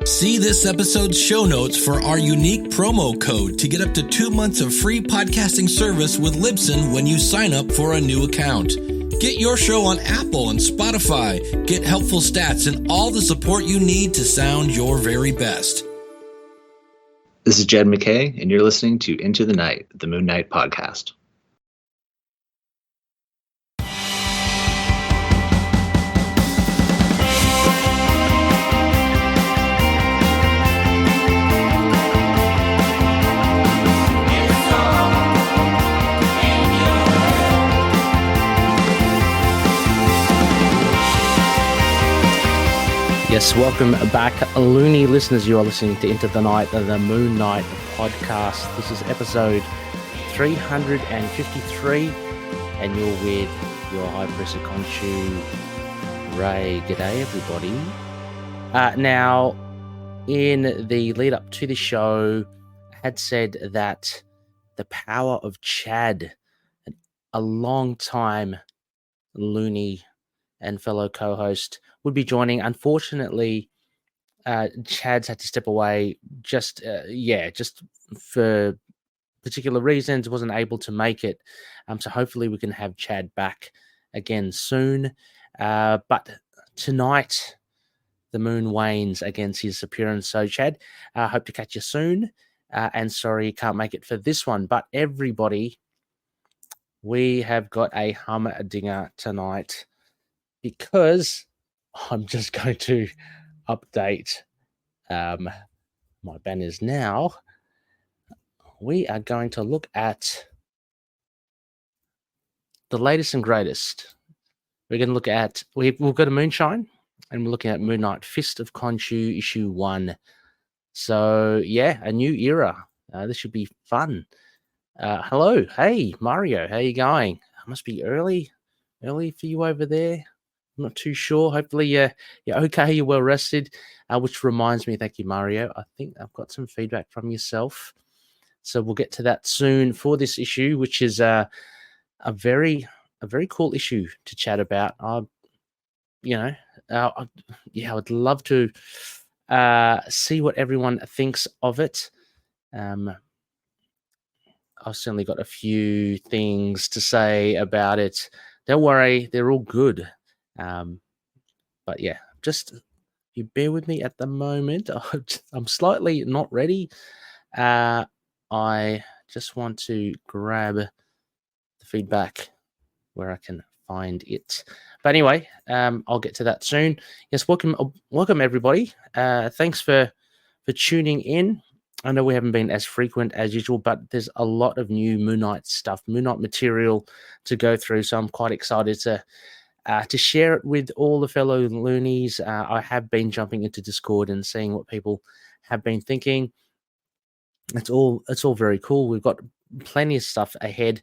See this episode's show notes for our unique promo code to get up to 2 months of free podcasting service with Libsyn when you sign up for a new account. Get your show on Apple and Spotify, get helpful stats and all the support you need to sound your very best. This is Jed MacKay, and you're listening to Into the Night, the Moon Knight podcast. Yes, welcome back, loony listeners. You are listening to Into the Night, the Moon Knight podcast. This is episode 353, and you're with your High Priest of Khonshu, Ray. G'day, everybody. Now, in the lead up to the show, I had said that the power of Chad, a long time loony and fellow co-host, would be joining. Unfortunately, Chad's had to step away just for particular reasons, wasn't able to make it. So hopefully we can have Chad back again soon. But tonight, the moon wanes against his appearance. So Chad, I hope to catch you soon. And sorry you can't make it for this one. But everybody, we have got a humdinger tonight, because I'm just going to update my banners now. We are going to look at the latest and greatest. We're going to look at, we'll go to Moonshine, and we're looking at Moon Knight Fist of Khonshu issue 1. So yeah, a new era. This should be fun. Hello, hey Mario, how you going? It must be early for you over there. I'm not too sure. Hopefully you're okay, you're well rested, which reminds me, thank you, Mario. I think I've got some feedback from yourself. So we'll get to that soon for this issue, which is a very cool issue to chat about. I would love to see what everyone thinks of it. I've certainly got a few things to say about it. Don't worry, they're all good. But yeah, just you bear with me at the moment. I'm slightly not ready. I just want to grab the feedback where I can find it. But anyway, I'll get to that soon. Yes, welcome everybody. Thanks for tuning in. I know we haven't been as frequent as usual, but there's a lot of new Moon Knight stuff, Moon Knight material to go through. So I'm quite excited to share it with all the fellow loonies. I have been jumping into Discord and seeing what people have been thinking. It's all very cool. We've got plenty of stuff ahead.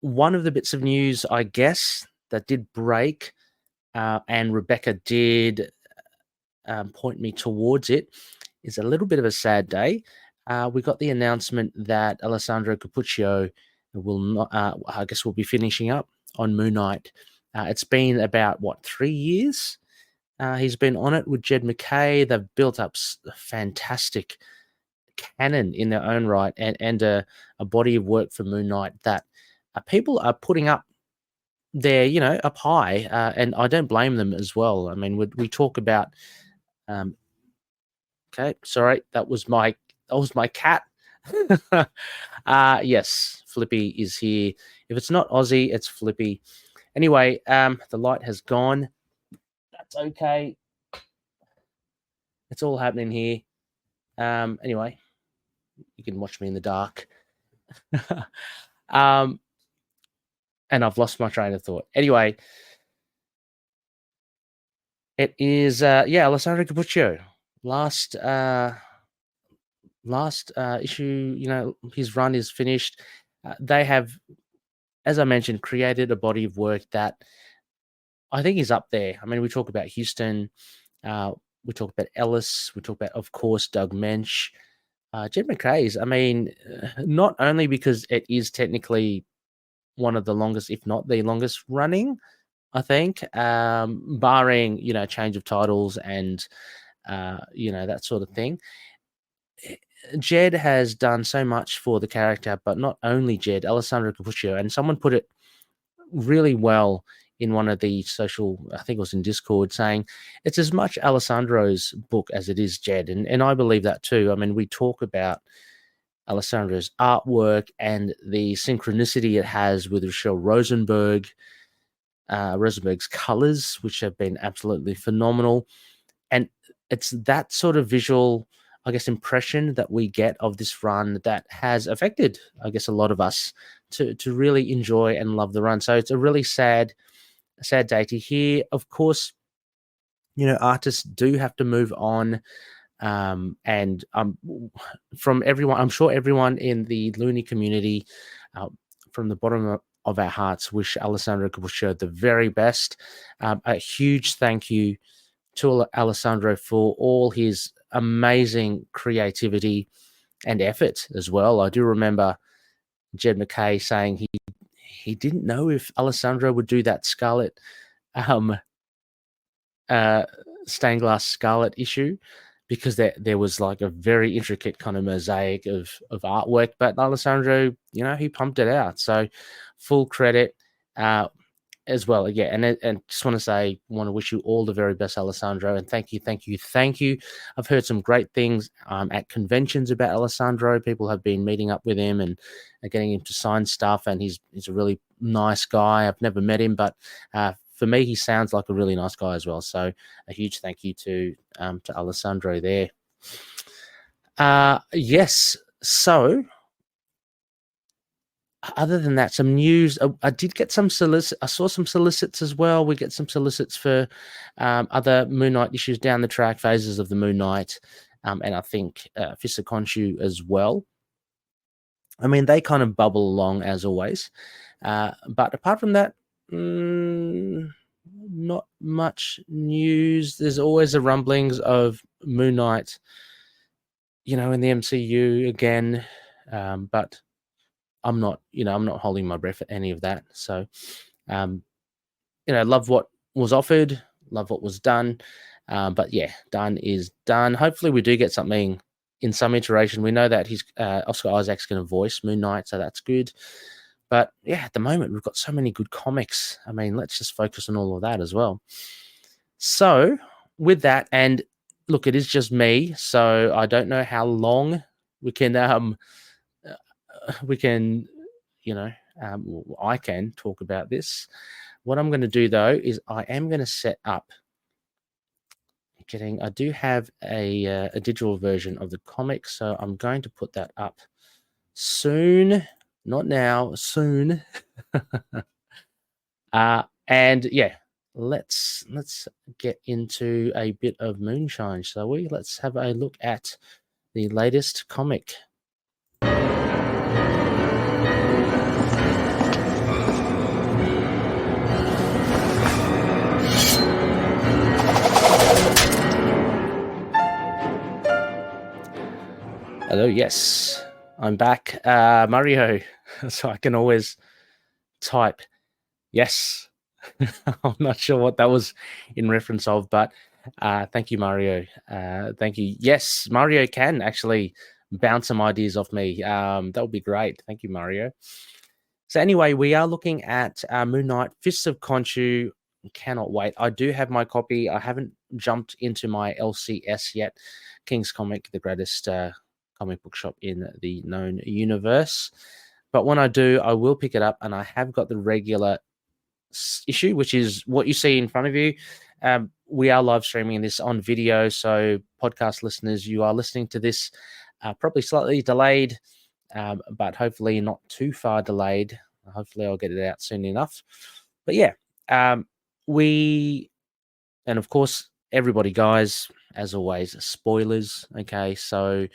One of the bits of news, I guess, that did break, and Rebecca did point me towards it, is a little bit of a sad day. We got the announcement that Alessandro Cappuccio will be finishing up on Moon Knight. It's been about 3 years he's been on it with Jed MacKay. They've built up a fantastic canon in their own right, and a body of work for Moon Knight that people are putting up there, up high, and I don't blame them as well. I mean, we talk about okay, sorry, that was my cat. Yes, Flippy is here. If it's not Aussie, it's Flippy. Anyway, the light has gone. That's okay. It's all happening here. Anyway, you can watch me in the dark. And I've lost my train of thought. Anyway, it is Alessandro Cappuccio. Last issue, his run is finished. They have, as I mentioned, created a body of work that I think is up there. I mean, we talk about Houston, we talk about Ellis, we talk about, of course, Doug Mensch, Jed MacKay's. I mean, not only because it is technically one of the longest, if not the longest running, I think, barring, change of titles and that sort of thing. Jed has done so much for the character, but not only Jed, Alessandro Cappuccio, and someone put it really well in one of the social, I think it was in Discord, saying it's as much Alessandro's book as it is Jed, and I believe that too. I mean, we talk about Alessandro's artwork and the synchronicity it has with Rachelle Rosenberg's colors, which have been absolutely phenomenal, and it's that sort of visual, I guess, impression that we get of this run that has affected, I guess, a lot of us to really enjoy and love the run. So it's a really sad day to hear. Of course, artists do have to move on. And from everyone, I'm sure everyone in the Looney community, from the bottom of our hearts, wish Alessandro Cappuccio the very best. A huge thank you to Alessandro for all his amazing creativity and effort as well. I do remember Jed MacKay saying he didn't know if Alessandro would do that Scarlet stained glass Scarlet issue, because there was like a very intricate kind of mosaic of artwork, but Alessandro, he pumped it out. So full credit as well. Yeah, and just want to wish you all the very best, Alessandro, and thank you. I've heard some great things at conventions about Alessandro. People have been meeting up with him and getting him to sign stuff, and he's a really nice guy. I've never met him, but for me, he sounds like a really nice guy as well. So a huge thank you to Alessandro there. Yes. So other than that, some news. I did get some solicits. I saw some solicits as well. We get some solicits for other Moon Knight issues down the track, phases of the Moon Knight, and I think Fist of Khonshu as well. I mean, they kind of bubble along as always. But apart from that, not much news. There's always the rumblings of Moon Knight, in the MCU again, but I'm not holding my breath at any of that. So, love what was offered, love what was done, but yeah, done is done. Hopefully, we do get something in some iteration. We know that Oscar Isaac's going to voice Moon Knight, so that's good. But yeah, at the moment, we've got so many good comics. I mean, let's just focus on all of that as well. So with that, and look, it is just me, so I don't know how long we can, I can talk about this. What I'm going to do though is I am going to set up. I do have a digital version of the comic, so I'm going to put that up soon. Not now, soon. And yeah, let's get into a bit of Moonshine, shall we? Let's have a look at the latest comic. Hello, yes. I'm back, Mario, so I can always type yes. I'm not sure what that was in reference of, but thank you, Mario. Thank you. Yes, Mario can actually bounce some ideas off me. That would be great. Thank you, Mario. So anyway, we are looking at Moon Knight, Fists of Khonshu. Cannot wait. I do have my copy. I haven't jumped into my LCS yet. King's Comic, the greatest comic book shop in the known universe. But when I do, I will pick it up, and I have got the regular issue, which is what you see in front of you. We are live streaming this on video, so podcast listeners, you are listening to this probably slightly delayed, but hopefully not too far delayed. Hopefully I'll get it out soon enough. But yeah, and of course, everybody, guys, as always, spoilers. Okay, so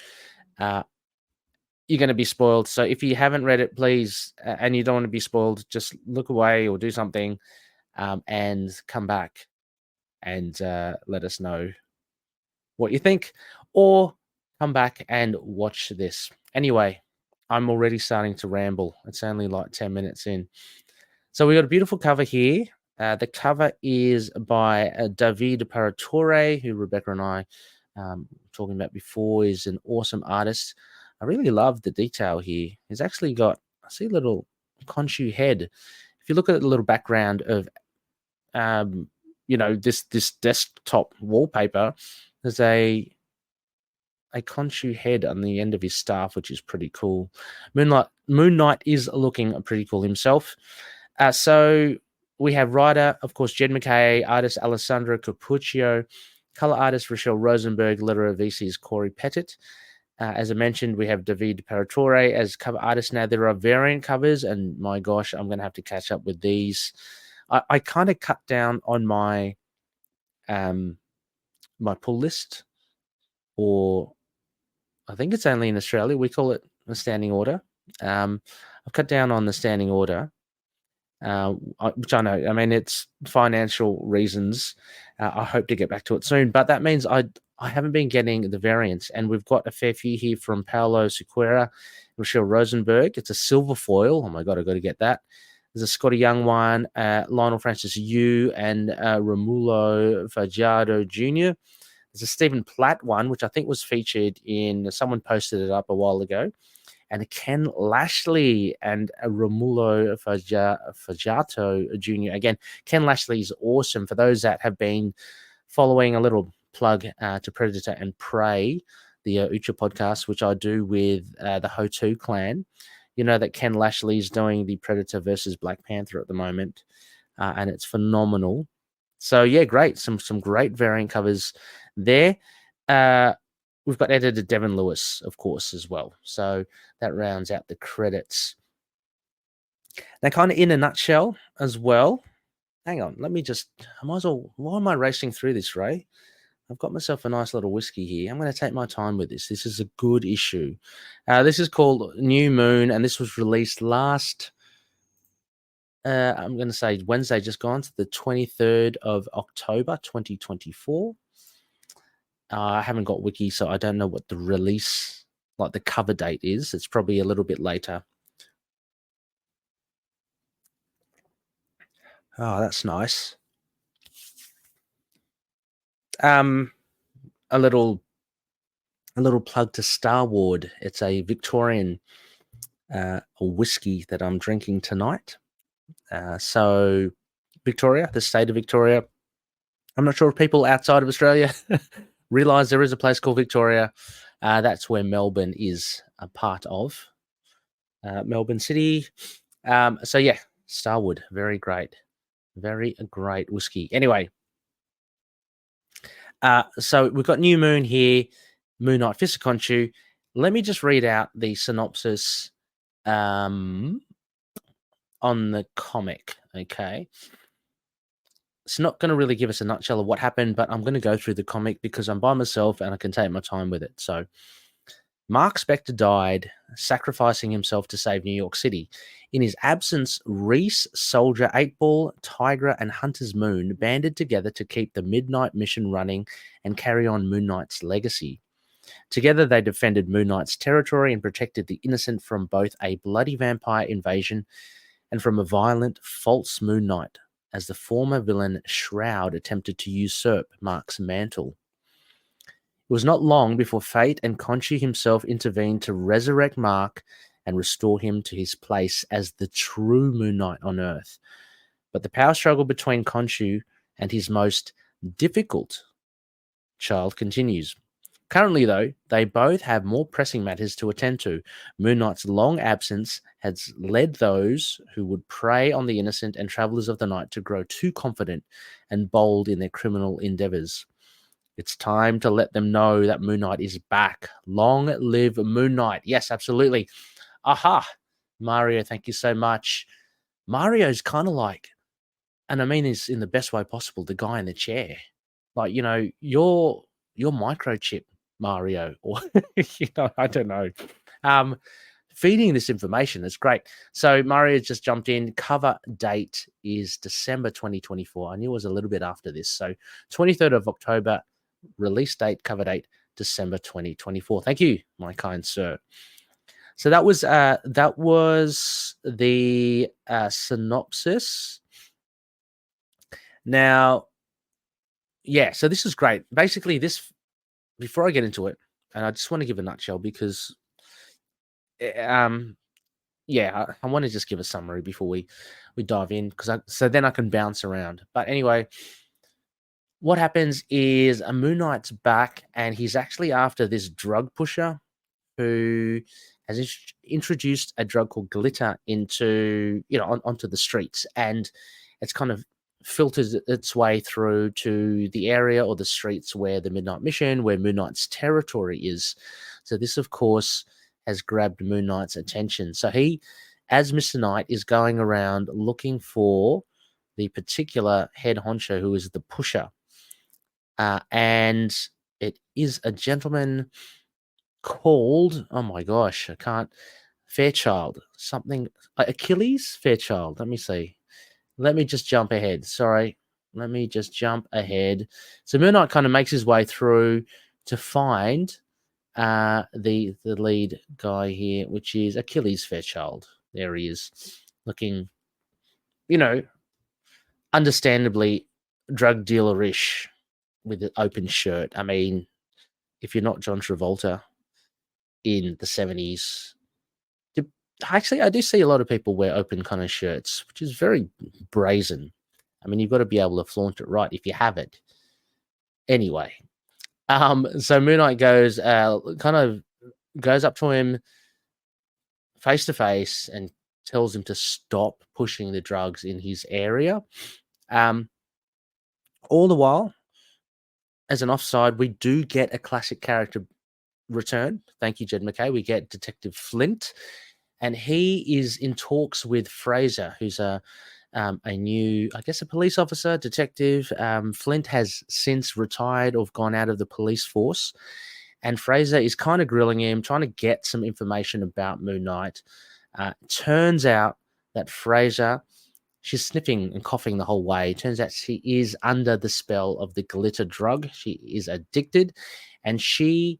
you're going to be spoiled. So if you haven't read it, please, and you don't want to be spoiled, just look away or do something, and come back and let us know what you think, or come back and watch this. Anyway, I'm already starting to ramble. It's only like 10 minutes in. So we got a beautiful cover here. The cover is by David Paratore, who Rebecca and I talking about before, is an awesome artist. I really love the detail here. He's actually got, I see a little Khonshu head. If you look at the little background of, this desktop wallpaper, there's a Khonshu head on the end of his staff, which is pretty cool. Moon Knight is looking pretty cool himself. So we have writer, of course, Jed MacKay, artist Alessandro Cappuccio, color artist Rachelle Rosenberg, letterer VC is Cory Petit. As I mentioned, we have David Paratore as cover artist. Now, there are variant covers, and my gosh, I'm going to have to catch up with these. I kind of cut down on my my pull list, or I think it's only in Australia. We call it a standing order. I've cut down on the standing order, which I know. I mean, it's financial reasons. I hope to get back to it soon, but that means I haven't been getting the variants, and we've got a fair few here from Paolo Sequeira, Rachelle Rosenberg. It's a silver foil. Oh my God, I've got to get that. There's a Scotty Young one, Lionel Francis Yu, and Romulo Fajardo Jr. There's a Stephen Platt one, which I think was featured in, someone posted it up a while ago, and a Ken Lashley and a Romulo Fajardo Jr. Again, Ken Lashley is awesome. For those that have been following, a little plug to Predator and Prey, the Ucha podcast, which I do with the Ho2 clan. You know that Ken Lashley is doing the Predator versus Black Panther at the moment, and it's phenomenal. So yeah, great. Some great variant covers there. We've got editor Devin Lewis, of course, as well. So that rounds out the credits. Now, kind of in a nutshell as well. Hang on, let me just, I might as well, why am I racing through this, Ray? I've got myself a nice little whiskey here. I'm going to take my time with this. This is a good issue. This is called New Moon, and this was released last, I'm going to say Wednesday, just gone, to the 23rd of October, 2024. I haven't got wiki, so I don't know what the release, like the cover date is. It's probably a little bit later. Oh, that's nice. A little plug to Starward. It's a Victorian a whiskey that I'm drinking tonight. So Victoria, the state of Victoria. I'm not sure if people outside of Australia realize there is a place called Victoria. That's where Melbourne is a part of. Melbourne City. So yeah, Starward, very great whiskey. Anyway, so we've got New Moon here, Moon Knight, Fist of Khonshu. Let me just read out the synopsis on the comic, okay? It's not going to really give us a nutshell of what happened, but I'm going to go through the comic because I'm by myself and I can take my time with it. So, Marc Spector died, sacrificing himself to save New York City. In his absence, Reese, Soldier, 8-Ball, Tigra, and Hunter's Moon banded together to keep the Midnight Mission running and carry on Moon Knight's legacy. Together, they defended Moon Knight's territory and protected the innocent from both a bloody vampire invasion and from a violent, false Moon Knight, as the former villain Shroud attempted to usurp Marc's mantle. It was not long before fate and Khonshu himself intervened to resurrect Marc and restore him to his place as the true Moon Knight on Earth. But the power struggle between Khonshu and his most difficult child continues. Currently, though, they both have more pressing matters to attend to. Moon Knight's long absence has led those who would prey on the innocent and travelers of the night to grow too confident and bold in their criminal endeavors. It's time to let them know that Moon Knight is back. Long live Moon Knight. Yes, absolutely. Aha. Mario, thank you so much. Mario's kind of like, and I mean this in the best way possible, the guy in the chair. Like, you know, your microchip, Mario, or, you know, I don't know. Feeding this information is great. So Mario just jumped in. Cover date is December 2024. I knew it was a little bit after this. So 23rd of October, release date, cover date, December 2024. Thank you, my kind sir. So that was the synopsis. Now, yeah, so this is great. Basically, this before I get into it, and I just want to give a nutshell because, I want to just give a summary before we dive in so then I can bounce around. But anyway, what happens is a Moon Knight's back, and he's actually after this drug pusher who has introduced a drug called glitter onto the streets, and it's kind of filters its way through to the area or the streets where the Midnight Mission, where Moon Knight's territory is. So this, of course, has grabbed Moon Knight's attention. So he, as Mr. Knight, is going around looking for the particular head honcho who is the pusher. And it is a gentleman called, oh my gosh, I can't, Fairchild, something, Achilles Fairchild. Let me see. Let me just jump ahead. Sorry. Let me just jump ahead. So Moon Knight kind of makes his way through to find the lead guy here, which is Achilles Fairchild. There he is, looking, understandably drug dealer-ish with an open shirt. I mean, if you're not John Travolta in the 70s, actually, I do see a lot of people wear open kind of shirts, which is very brazen. I mean, you've got to be able to flaunt it right if you have it. Anyway, so Moon Knight goes up to him face to face and tells him to stop pushing the drugs in his area. All the while, as an offside, we do get a classic character return. Thank you, Jed MacKay. We get Detective Flint, and he is in talks with Fraser, who's a new, I guess, a police officer, detective. Flint has since retired or gone out of the police force, and Fraser is kind of grilling him, trying to get some information about Moon Knight. Turns out that Fraser, she's sniffing and coughing the whole way. Turns out she is under the spell of the glitter drug. She is addicted, and she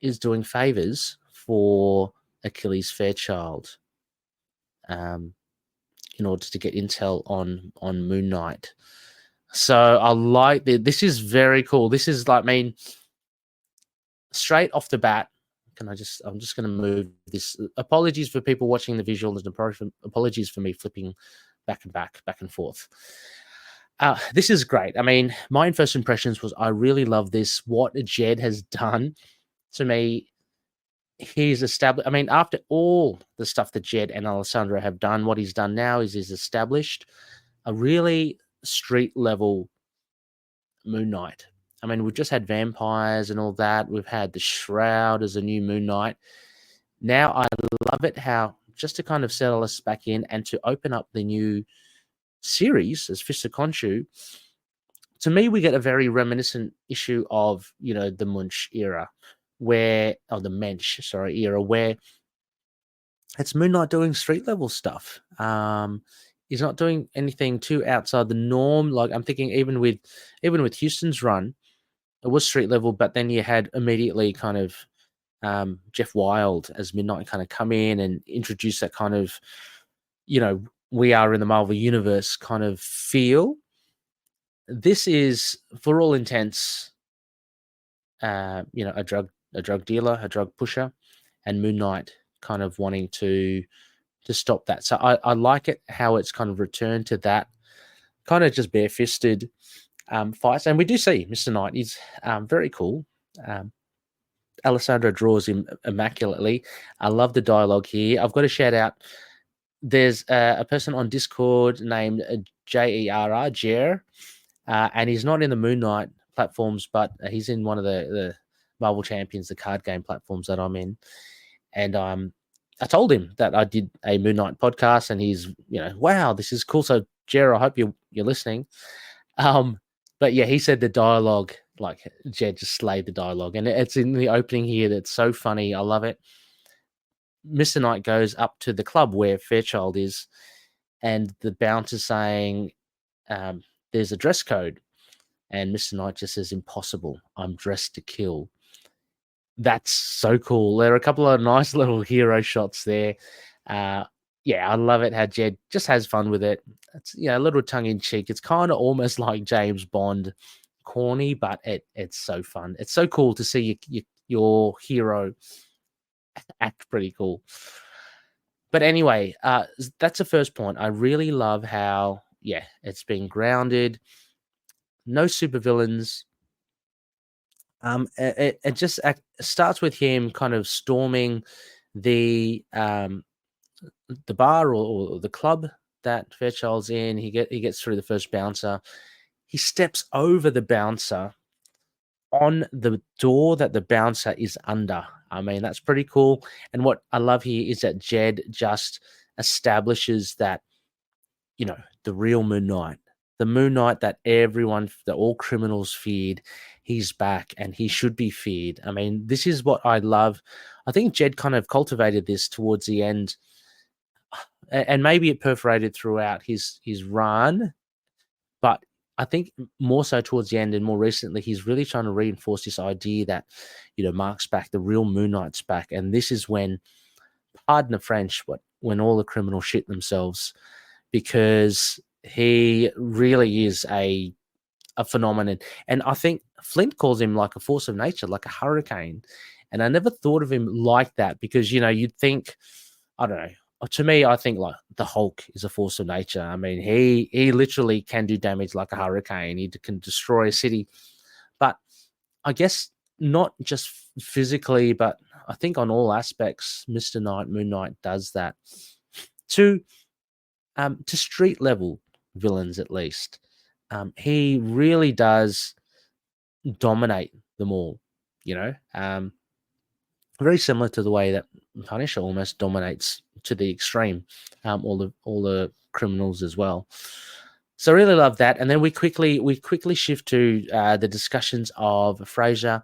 is doing favors for Achilles Fairchild in order to get intel on Moon Knight. So I like this is very cool. This is like, I mean, straight off the bat, I'm just going to move this. Apologies for people watching the visual, and apologies for me flipping back and forth. This is great. I mean, my first impressions was I really love this. What Jed has done to me, he's established. I mean, after all the stuff that Jed and Alessandro have done, what he's done now is he's established a really street level Moon Knight. I mean, we've just had vampires and all that. We've had the Shroud as a new Moon Knight. Now I love it how, just to kind of settle us back in and to open up the new series as Fist of Khonshu, to me, we get a very reminiscent issue of, the Munch era, where it's Moon Knight doing street level stuff. He's not doing anything too outside the norm. Like, I'm thinking even with Houston's run, it was street level, but then you had immediately kind of Jeff Wild as Midnight kind of come in and introduce that kind of, we are in the Marvel Universe kind of feel. This is, for all intents, a drug dealer, a drug pusher, and Moon Knight kind of wanting to stop that. So I like it how it's kind of returned to that kind of just bare-fisted fights. And we do see Mr. Knight is very cool. Alessandro draws him immaculately. I love the dialogue here. I've got to shout out, there's a person on Discord named Jerr, Jer, and he's not in the Moon Knight platforms, but he's in one of the Marvel Champions, the card game platforms that I'm in. And I told him that I did a Moon Knight podcast, and he's, wow, this is cool. So, Jer, I hope you're listening. But yeah, he said the dialogue, like, Jed just slayed the dialogue, and it's in the opening here. That's so funny. I love it. Mr. Knight goes up to the club where Fairchild is, and the bouncer's saying, there's a dress code. And Mr. Knight just says, impossible. I'm dressed to kill. That's so cool. There are a couple of nice little hero shots there. I love it how Jed just has fun with it. It's, a little tongue in cheek. It's kind of almost like James Bond corny, but it's so fun. It's so cool to see your hero act pretty cool. But anyway, that's the first point. I really love how, it's been grounded. No supervillains. It just starts with him kind of storming the bar or the club that Fairchild's in. He gets through the first bouncer. He steps over the bouncer on the door that the bouncer is under. I mean, that's pretty cool. And what I love here is that Jed just establishes that, the real Moon Knight, the Moon Knight that all criminals feared, he's back and he should be feared. I mean, this is what I love. I think Jed kind of cultivated this towards the end, and maybe it perforated throughout his run, but I think more so towards the end and more recently, he's really trying to reinforce this idea that, Marc's back, the real Moon Knight's back. And this is when, pardon the French, when all the criminals shit themselves, because he really is a phenomenon. And I think Flint calls him like a force of nature, like a hurricane. And I never thought of him like that because, you'd think, I don't know. To me, I think like the Hulk is a force of nature. I mean, he literally can do damage like a hurricane. He can destroy a city. But I guess not just physically, but I think on all aspects, Mr. Knight, Moon Knight does that. To street level villains, at least, he really does dominate them all. Very similar to the way that Punisher almost dominates to the extreme, all the criminals as well. So I really love that. And then we quickly shift to the discussions of Frasier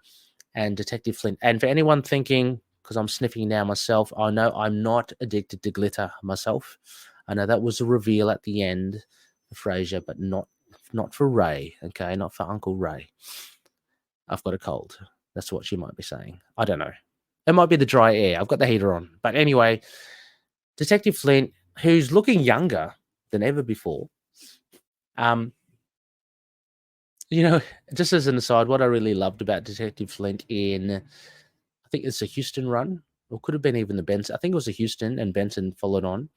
and Detective Flint. And for anyone thinking, because I'm sniffing now myself, I know I'm not addicted to glitter myself. I know that was a reveal at the end for Frasier, but not for Ray. Okay, not for Uncle Ray. I've got a cold. That's what she might be saying. I don't know. It might be the dry air. I've got the heater on. But anyway, Detective Flint, who's looking younger than ever before. Just as an aside, what I really loved about Detective Flint in, I think it's a Houston run, or could have been even the Benson. I think it was a Houston and Benson followed on,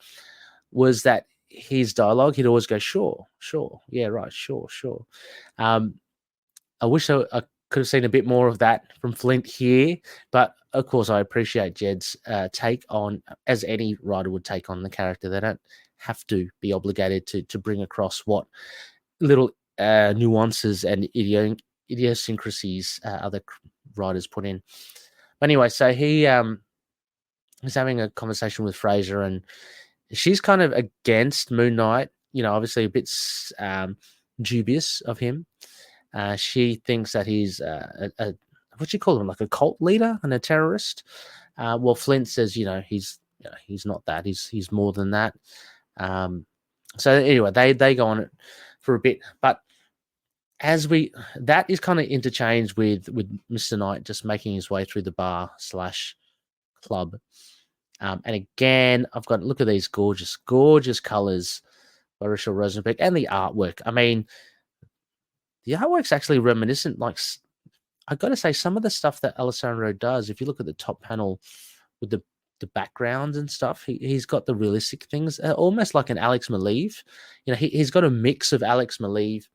was that his dialogue, he'd always go, sure, yeah, right, sure. I wish I could have seen a bit more of that from Flint here, but of course I appreciate Jed's take on, as any writer would take on the character. They don't have to be obligated to bring across what little nuances and idiosyncrasies other writers put in. But anyway, so he was having a conversation with Frasier, and she's kind of against Moon Knight, obviously a bit dubious of him. She thinks that he's what do you call him, like a cult leader and a terrorist. Well, Flint says, he's not that. He's more than that. So anyway, they go on it for a bit, but that is kind of interchanged with Mr. Knight just making his way through the bar / club. And again, I've got, look at these gorgeous colors by Rachelle Rosenberg, and the artwork. I mean, the artwork's actually reminiscent. Like, I got to say, some of the stuff that Alessandro does, if you look at the top panel with the backgrounds and stuff, he's got the realistic things, almost like an Alex Maleev. He's got a mix of Alex Maleev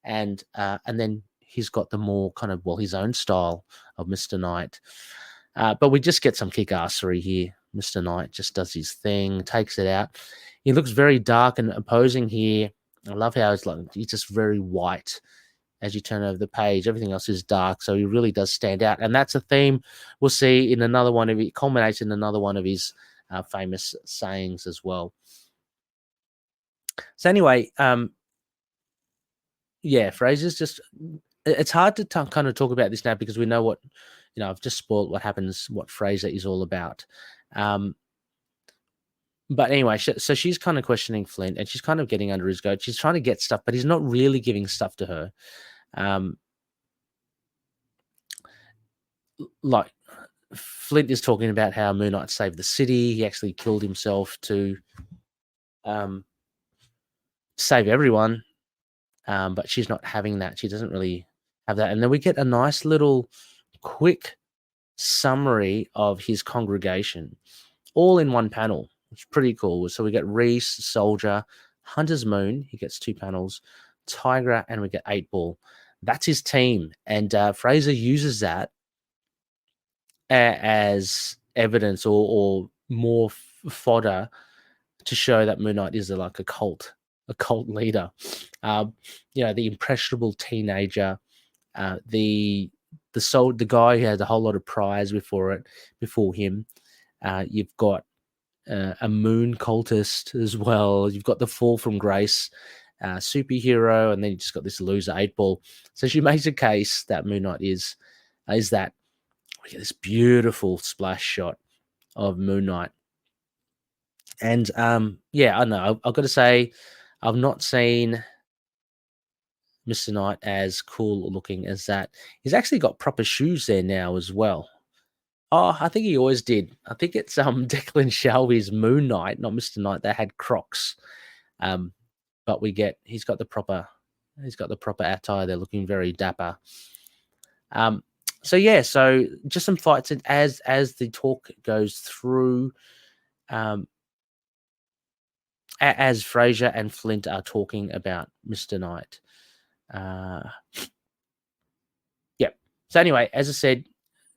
and then he's got the more kind of, his own style of Mr. Knight. But we just get some kick-assery here. Mr. Knight just does his thing, takes it out. He looks very dark and opposing here. I love how he's just very white. As you turn over the page, everything else is dark, so he really does stand out. And that's a theme we'll see in another one of it, culminates in another one of his famous sayings as well. So anyway, Frasier's just, it's hard to kind of talk about this now because we know what, I've just spoiled what happens, what Frasier is all about. But anyway, so she's kind of questioning Flint, and she's kind of getting under his goat. She's trying to get stuff, but he's not really giving stuff to her. Like Flint is talking about how Moon Knight saved the city. He actually killed himself to save everyone. But she's not having that. She doesn't really have that. And then we get a nice little quick summary of his congregation, all in one panel. It's pretty cool. So we get Reese, Soldier, Hunter's Moon. He gets 2 panels. Tigra, and we get 8 Ball. That's his team. And Fraser uses that as evidence or more fodder to show that Moon Knight is like a cult leader. The impressionable teenager, the guy who had a whole lot of prize before him. You've got a moon cultist as well. You've got the fall from grace superhero, and then you just got this loser 8 Ball. So she makes a case that Moon Knight is that. We get this beautiful splash shot of Moon Knight. And I don't know. I've got to say, I've not seen Mr. Knight as cool looking as that. He's actually got proper shoes there now as well. Oh, I think he always did. I think it's Declan Shalvey's Moon Knight, not Mr. Knight. They had Crocs. But he's got the proper attire. They're looking very dapper. So just some fights, and as the talk goes through, as Fraser and Flint are talking about Mr. Knight. So anyway, as I said,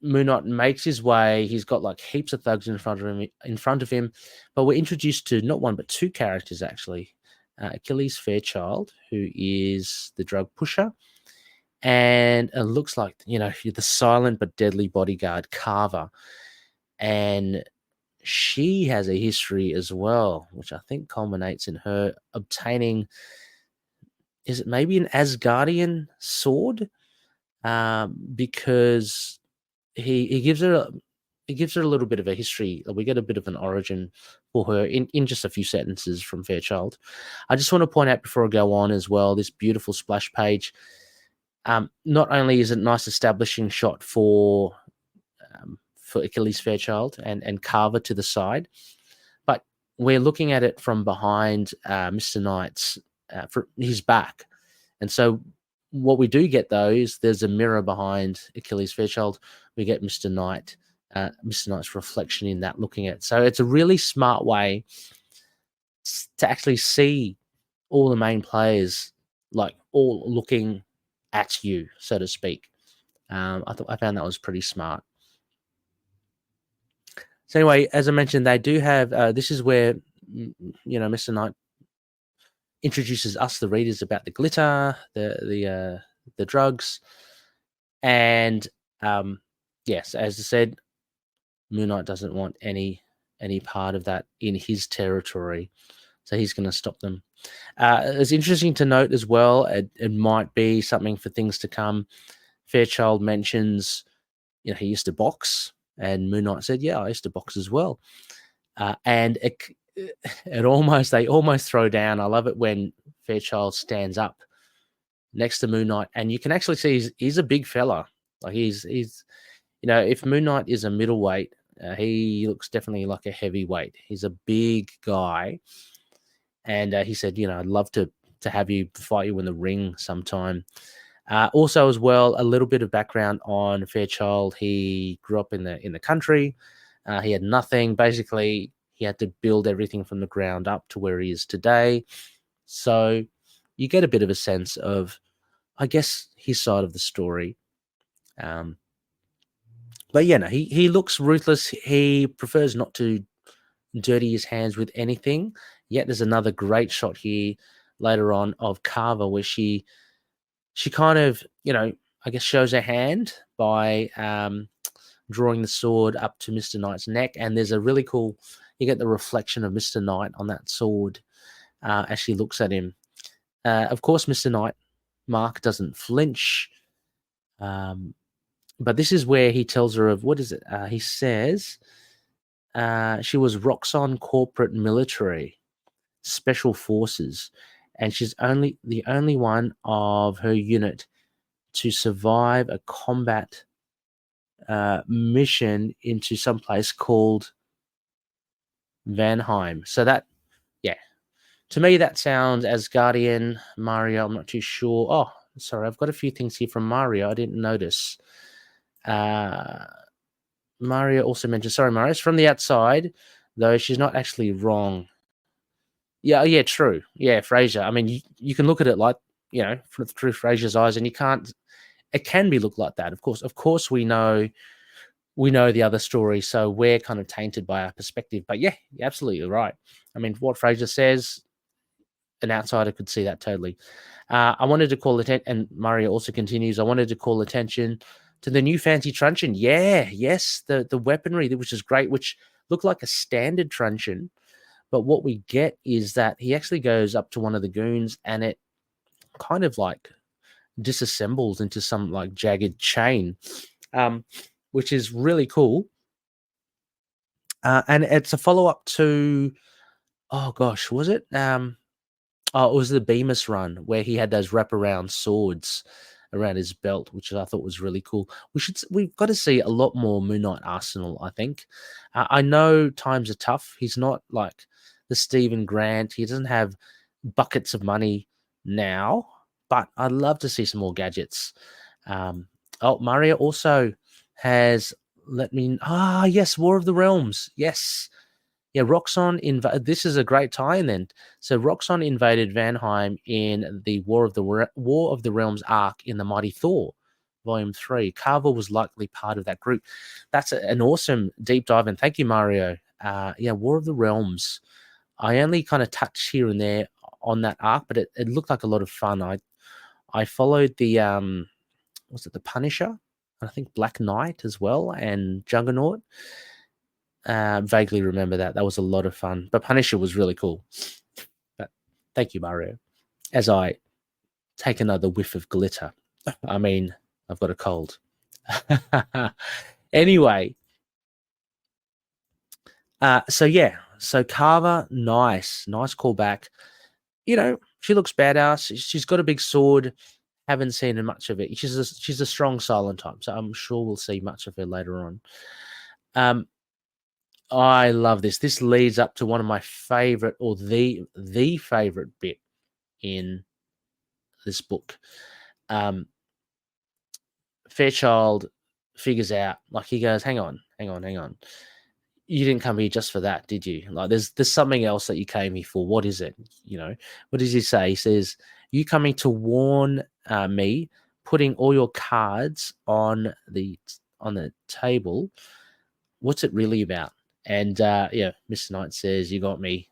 Moon Knight makes his way. He's got like heaps of thugs in front of him, but we're introduced to not one but 2 characters actually. Achilles Fairchild, who is the drug pusher, and it looks like the silent but deadly bodyguard Carver, and she has a history as well, which I think culminates in her obtaining, is it maybe an Asgardian sword? Because he gives her a little bit of a history. We get a bit of an origin for her in just a few sentences from Fairchild. I just want to point out before I go on as well, this beautiful splash page. Not only is it a nice establishing shot for Achilles Fairchild and Carver to the side, but we're looking at it from behind Mr. Knight's for his back. And so what we do get, though, is there's a mirror behind Achilles Fairchild. We get Mr. Knight's reflection in that, looking at. So it's a really smart way to actually see all the main players, like all looking at you, so to speak. I found that was pretty smart. So anyway, as I mentioned, they do have. This is where Mr. Knight introduces us, the readers, about the glitter, the drugs, and yes, as I said, Moon Knight doesn't want any part of that in his territory, so he's going to stop them. It's interesting to note as well. It might be something for things to come. Fairchild mentions, he used to box, and Moon Knight said, "Yeah, I used to box as well." And they almost throw down. I love it when Fairchild stands up next to Moon Knight, and you can actually see he's a big fella. Like he's if Moon Knight is a middleweight, he looks definitely like a heavyweight. He's a big guy, and he said, "I'd love to have you fight you in the ring sometime." Also, as well, a little bit of background on Fairchild. He grew up in the country. He had nothing. Basically, he had to build everything from the ground up to where he is today. So you get a bit of a sense of, I guess, his side of the story. But he looks ruthless. He prefers not to dirty his hands with anything. Yet there's another great shot here later on of Carver where she kind of, I guess shows her hand by drawing the sword up to Mr. Knight's neck. And there's a really cool, you get the reflection of Mr. Knight on that sword as she looks at him. Of course, Mr. Knight, Marc, doesn't flinch. But this is where he tells her of, what is it? He says she was Roxxon Corporate Military Special Forces, and she's the only one of her unit to survive a combat mission into some place called Vanheim. So that, to me, that sounds Asgardian, Mario. I'm not too sure. Oh, Sorry, I've got a few things here from Mario I didn't notice. Mario also mentioned, sorry, Mario, from the outside, though she's not actually wrong. Yeah, true. Yeah, Frasier. I mean, you can look at it like, through Frasier's eyes, and it can be looked like that. Of course, we know the other story, so we're kind of tainted by our perspective. But yeah, you're absolutely right. I mean, what Frasier says, an outsider could see that totally. I wanted to call attention, and Mario also continues, I wanted to call attention to the new fancy truncheon. Yes, the weaponry, which is great, which looked like a standard truncheon. But what we get is that he actually goes up to one of the goons and it kind of like disassembles into some like jagged chain, which is really cool. And it's a follow-up to, oh gosh, was it? It was the Bemis run where he had those wraparound swords around his belt, which I thought was really cool. We've got to see a lot more Moon Knight arsenal, I think. I know times are tough. He's not like the Stephen Grant. He doesn't have buckets of money now, but I'd love to see some more gadgets. Mario also has yes, War of the Realms. Yes. Yeah, Roxxon this is a great tie-in then. So Roxxon invaded Vanheim in the War of the Realms arc in the Mighty Thor, Volume 3. Carver was likely part of that group. That's an awesome deep dive, and thank you, Mario. War of the Realms. I only kind of touched here and there on that arc, but it looked like a lot of fun. I followed the was it the Punisher? I think Black Knight as well, and Juggernaut. Vaguely remember that. That was a lot of fun. But Punisher was really cool. But thank you, Mario. As I take another whiff of glitter. I mean, I've got a cold. Anyway. So Carver, nice callback. She looks badass. She's got a big sword. Haven't seen much of it. She's a strong silent type, so I'm sure we'll see much of her later on. I love this. This leads up to one of my favorite, or the favorite bit in this book. Fairchild figures out, like, he goes, hang on. You didn't come here just for that, did you? Like, there's something else that you came here for. What is it? What does he say? He says, you coming to warn me, putting all your cards on the table. What's it really about? And Mr. Knight says, you got me.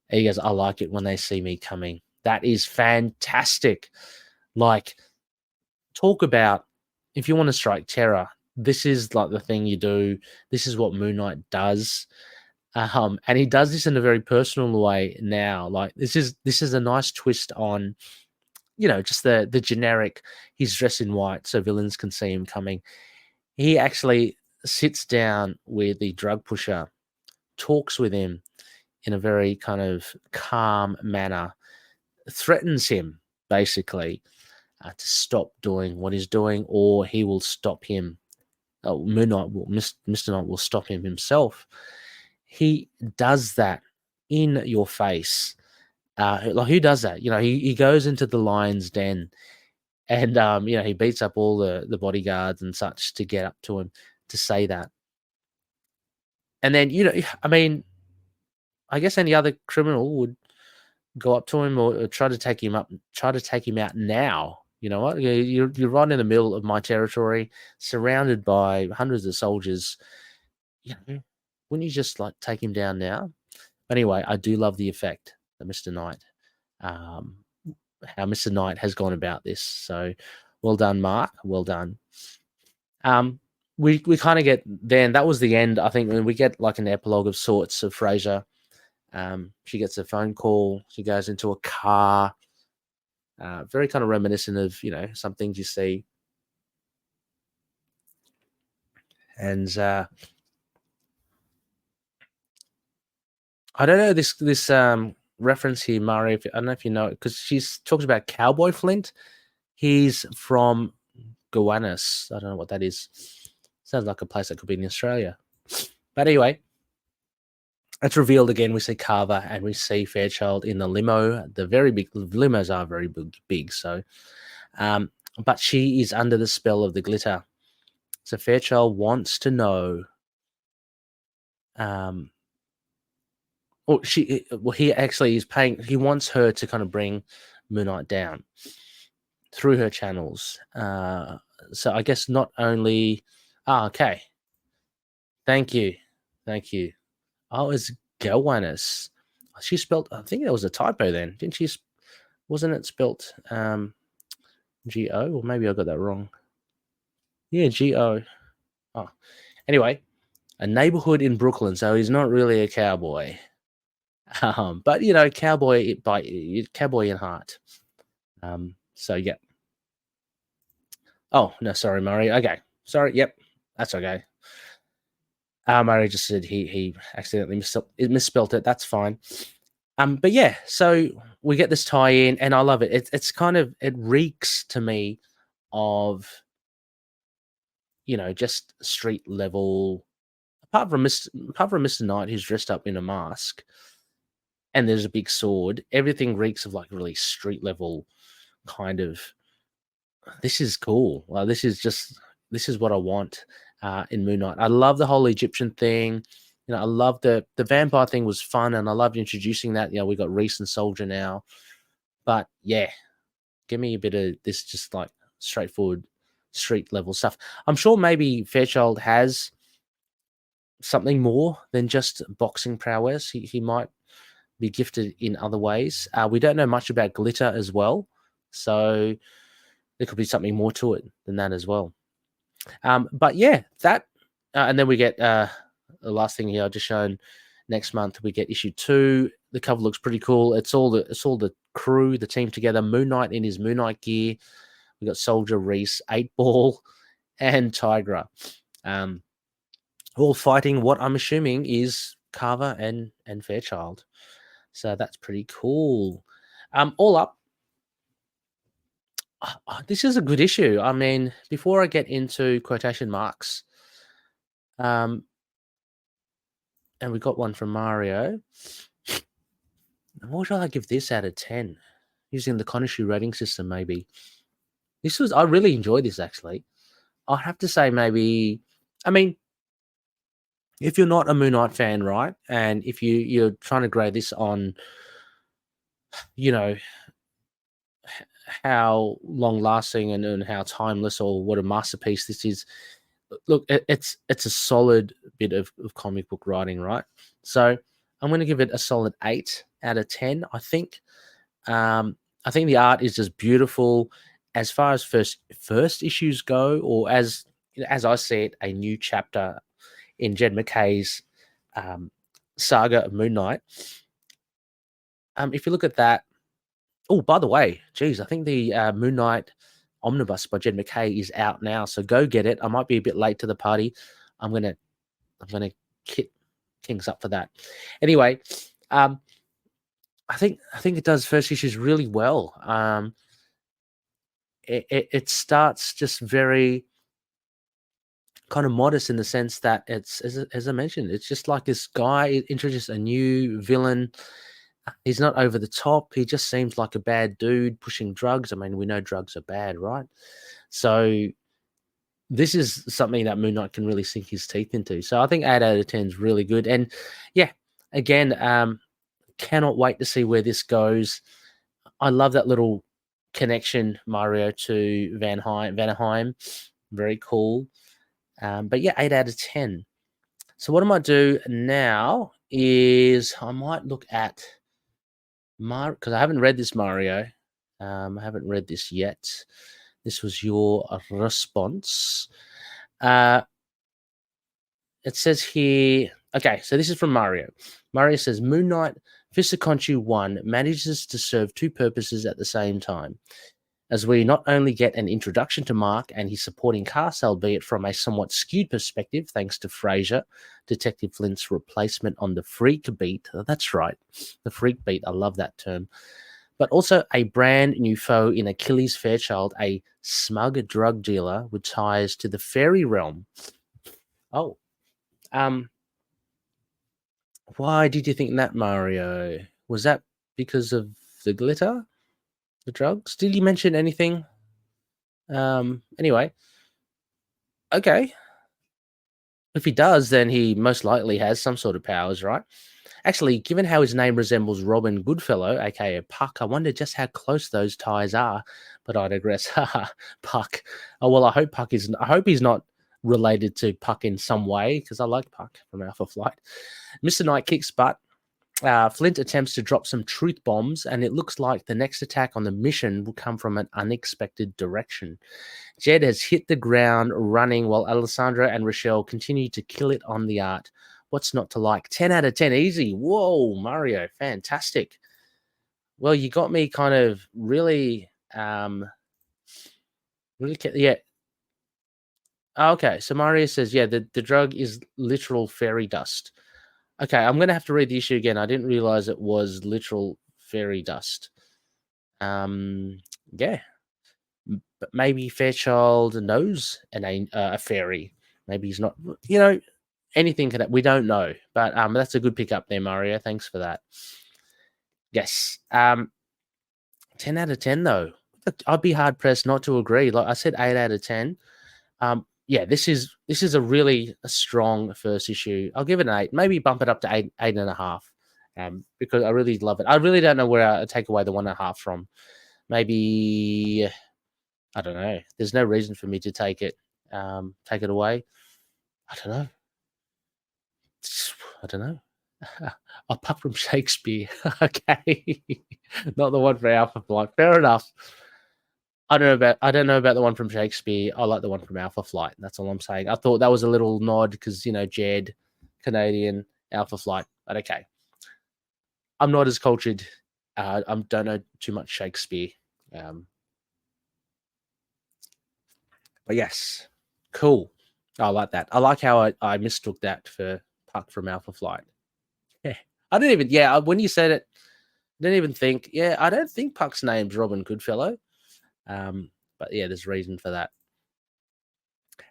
And he goes, I like it when they see me coming. That is fantastic. Like, talk about, if you want to strike terror, this is like the thing you do. This is what Moon Knight does. And he does this in a very personal way now. Like, this is a nice twist on, just the generic, he's dressed in white so villains can see him coming. He actually sits down with the drug pusher, talks with him in a very kind of calm manner, threatens him basically to stop doing what he's doing, or he will stop him. Moon Knight Mr. Knight will stop him himself. He does that in your face. Like, who does that? He goes into the lion's den, and he beats up all the bodyguards and such to get up to him to say that. And then, I guess any other criminal would go up to him or try to take him out now. You know what? You're right in the middle of my territory, surrounded by hundreds of soldiers. Wouldn't you just like take him down now? But anyway, I do love the effect that Mr. Knight, how Mr. Knight has gone about this. So well done, Marc. Well done. We kind of get then. That was the end. I think when we get like an epilogue of sorts of Frasier. She gets a phone call. She goes into a car. Very kind of reminiscent of some things you see. And I don't know this reference here, Mario. I don't know if you know it, because she talks about Cowboy Flint. He's from Gowanus. I don't know what that is. Sounds like a place that could be in Australia. But anyway, it's revealed again. We see Carver and we see Fairchild in the limo. The very big limos are very big. So But she is under the spell of the glitter. So Fairchild wants to know. He actually is paying. He wants her to kind of bring Moon Knight down through her channels. So I guess not only. Okay. Thank you. Oh, it's Gowanus. She spelled. I think that was a typo then, didn't she? Wasn't it spelt G-O? Or maybe I got that wrong. Yeah, G-O. Oh, anyway, a neighborhood in Brooklyn. So he's not really a cowboy. But cowboy in heart. So yeah. Oh no, sorry, Murray. Okay, sorry. Yep, that's okay. Murray just said he accidentally misspelt it. That's fine. But yeah, so we get this tie-in, and I love it. It's kind of, it reeks to me of just street level. Apart from Mr. Knight, who's dressed up in a mask, and there's a big sword. Everything reeks of like really street level kind of. This is cool. Well, this is what I want in Moon Knight. I love the whole Egyptian thing. I love the vampire thing was fun, and I loved introducing that. We got Reese and Soldier now, but yeah, give me a bit of this, just like straightforward street level stuff. I'm sure maybe Fairchild has something more than just boxing prowess. He might be gifted in other ways. We don't know much about glitter as well, so there could be something more to it than that as well. But yeah, that and then we get the last thing here I've just shown. Next month we get issue 2. The cover looks pretty cool. It's all the crew, the team together. Moon Knight in his Moon Knight gear. We got Soldier, Reese, 8-Ball, and Tigra. All fighting what I'm assuming is Carver and Fairchild. So that's pretty cool. All up, this is a good issue. I mean, before I get into quotation marks, and we got one from Mario. What should I give this out of 10? Using the Khonshu rating system, maybe. I really enjoyed this, actually. I'd have to say maybe, I mean, if you're not a Moon Knight fan, right, and if you're trying to grade this on, how long-lasting and how timeless or what a masterpiece this is, look, it's a solid bit of comic book writing, right? So I'm going to give it a solid 8 out of 10. I think the art is just beautiful. As far as first issues go, or as I see it, a new chapter in Jed MacKay's saga of Moon Knight. If you look at that, oh, by the way, geez, I think the Moon Knight Omnibus by Jed MacKay is out now, so go get it. I might be a bit late to the party. I'm gonna kit things up for that. Anyway, I think it does first issues really well. It starts just very kind of modest in the sense that it's, as I mentioned, it's just like this guy introduced a new villain. He's not over the top. He just seems like a bad dude pushing drugs. I mean, we know drugs are bad, right? So this is something that Moon Knight can really sink his teeth into. So I think 8 out of 10 is really good. And yeah, again, cannot wait to see where this goes. I love that little connection, Mario, to Vanaheim. Very cool. But yeah, 8 out of 10. So what I might do now is I might look at because I haven't read this, Mario. I haven't read this yet. This was your response. It says here, okay, so this is from Mario. Mario says, Moon Knight Fist of Khonshu 1 manages to serve 2 purposes at the same time, as we not only get an introduction to Marc and his supporting cast, albeit from a somewhat skewed perspective, thanks to Fraser, Detective Flint's replacement on the Freak Beat. Oh, that's right, the Freak Beat. I love that term. But also a brand new foe in Achilles Fairchild, a smug drug dealer with ties to the fairy realm. Oh, why did you think that, Mario? Was that because of the glitter? The drugs? Did he mention anything Anyway, okay. If he does, then he most likely has some sort of powers, right? Actually, given how his name resembles Robin Goodfellow, aka Puck, I wonder just how close those ties are. But I digress. Puck. Oh well, I hope Puck is. I hope he's not related to Puck in some way because I like Puck from Alpha Flight. Mr. Knight kicks butt. Flint attempts to drop some truth bombs, and it looks like the next attack on the mission will come from an unexpected direction. Jed has hit the ground running while Alessandro and Rachelle continue to kill it on the art. What's not to like? 10 out of 10 easy. Whoa, Mario, fantastic. Well, you got me kind of really, yeah. Okay, so Mario says, yeah, the drug is literal fairy dust. Okay, I'm going to have to read the issue again. I didn't realize it was literal fairy dust. Yeah. But maybe Fairchild knows a fairy. Maybe he's not, anything that we don't know. But that's a good pickup there, Mario. Thanks for that. Yes. 10 out of 10, though. I'd be hard pressed not to agree. Like I said, 8 out of 10. Yeah, this is a really strong first issue. I'll give it an 8. Maybe bump it up to 8.5. Because I really love it. I really don't know where I take away the 1.5 from. Maybe I don't know. There's no reason for me to take it away. I don't know. Apart from Shakespeare, okay, not the one for Alpha Flight. Fair enough. I don't know about the one from Shakespeare. I like the one from Alpha Flight. That's all I'm saying. I thought that was a little nod because Jed, Canadian, Alpha Flight. But okay, I'm not as cultured. I don't know too much Shakespeare. But yes, cool. I like that. I like how I mistook that for Puck from Alpha Flight. Yeah, I didn't even. Yeah, when you said it, I didn't even think. Yeah, I don't think Puck's name's Robin Goodfellow. But yeah, there's reason for that.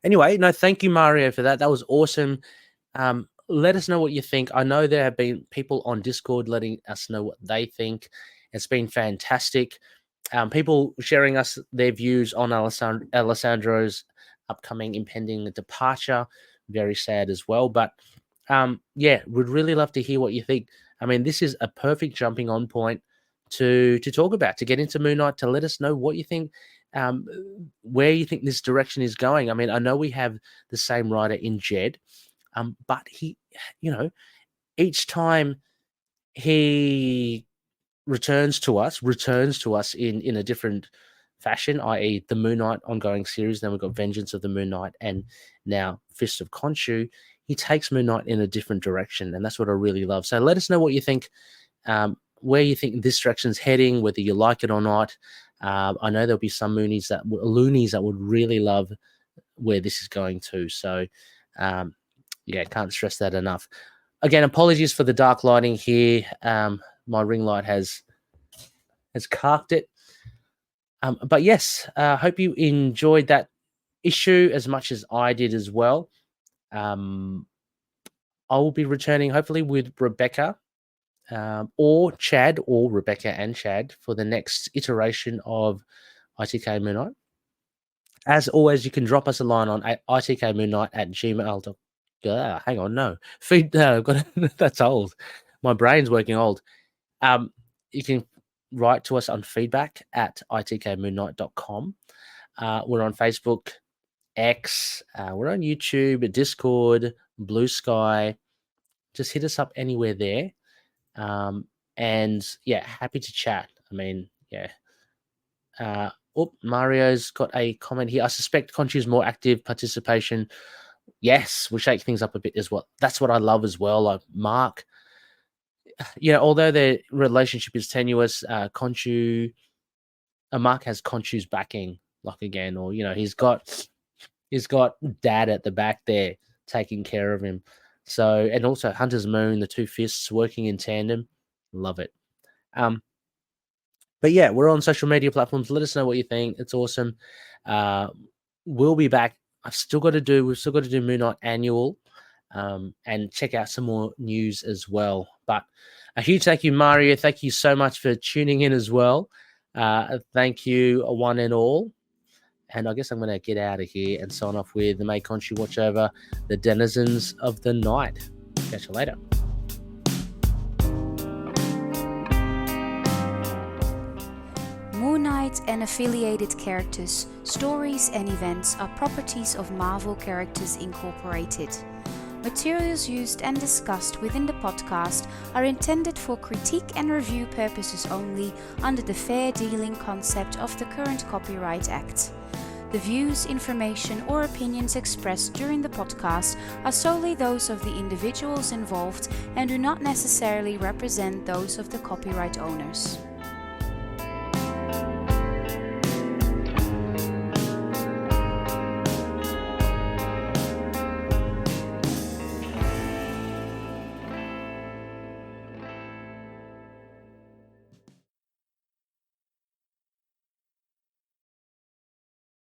Anyway, no, thank you, Mario, for that. That was awesome. Let us know what you think. I know there have been people on Discord letting us know what they think. It's been fantastic. People sharing us their views on Alessandro's upcoming impending departure. Very sad as well. But yeah, would really love to hear what you think. I mean, this is a perfect jumping on point to talk about, to get into Moon Knight, to let us know what you think, where you think this direction is going. I mean, I know we have the same writer in Jed, but he, each time he returns to us in a different fashion, i.e. the Moon Knight ongoing series. Then we've got Vengeance of the Moon Knight and now Fist of Khonshu. He takes Moon Knight in a different direction, and that's what I really love. So let us know what you think, where you think this direction's heading, whether you like it or not. I know there'll be some loonies that would really love where this is going to. So, yeah, can't stress that enough. Again, apologies for the dark lighting here. My ring light has carked it. But yes, I hope you enjoyed that issue as much as I did as well. I will be returning hopefully with Rebecca or Chad, or Rebecca and Chad, for the next iteration of ITK Moon Knight. As always, you can drop us a line on itkmoonnight@gmail.com. Hang on, no. That's old. My brain's working old. You can write to us on feedback@itkmoonnight.com. We're on Facebook, X, we're on YouTube, Discord, Blue Sky. Just hit us up anywhere there. And yeah, happy to chat. I mean, yeah. Mario's got a comment here. I suspect Khonshu's more active participation. Yes, we'll shake things up a bit as well. That's what I love as well. Like Marc, although their relationship is tenuous, Khonshu, Marc has Khonshu's backing, like again, or he's got Dad at the back there taking care of him. So, and also Hunter's Moon, the two fists working in tandem. Love it. But yeah, we're on social media platforms. Let us know what you think. It's awesome. We'll be back. We've still got to do Moon Knight Annual, and check out some more news as well. But a huge thank you, Mario. Thank you so much for tuning in as well. Thank you, one and all. And I guess I'm going to get out of here and sign off with the May Khonshu watch over the denizens of the night. Catch you later. Moon Knight and affiliated characters, stories and events are properties of Marvel Characters Incorporated. Materials used and discussed within the podcast are intended for critique and review purposes only under the fair dealing concept of the current Copyright Act. The views, information or opinions expressed during the podcast are solely those of the individuals involved and do not necessarily represent those of the copyright owners.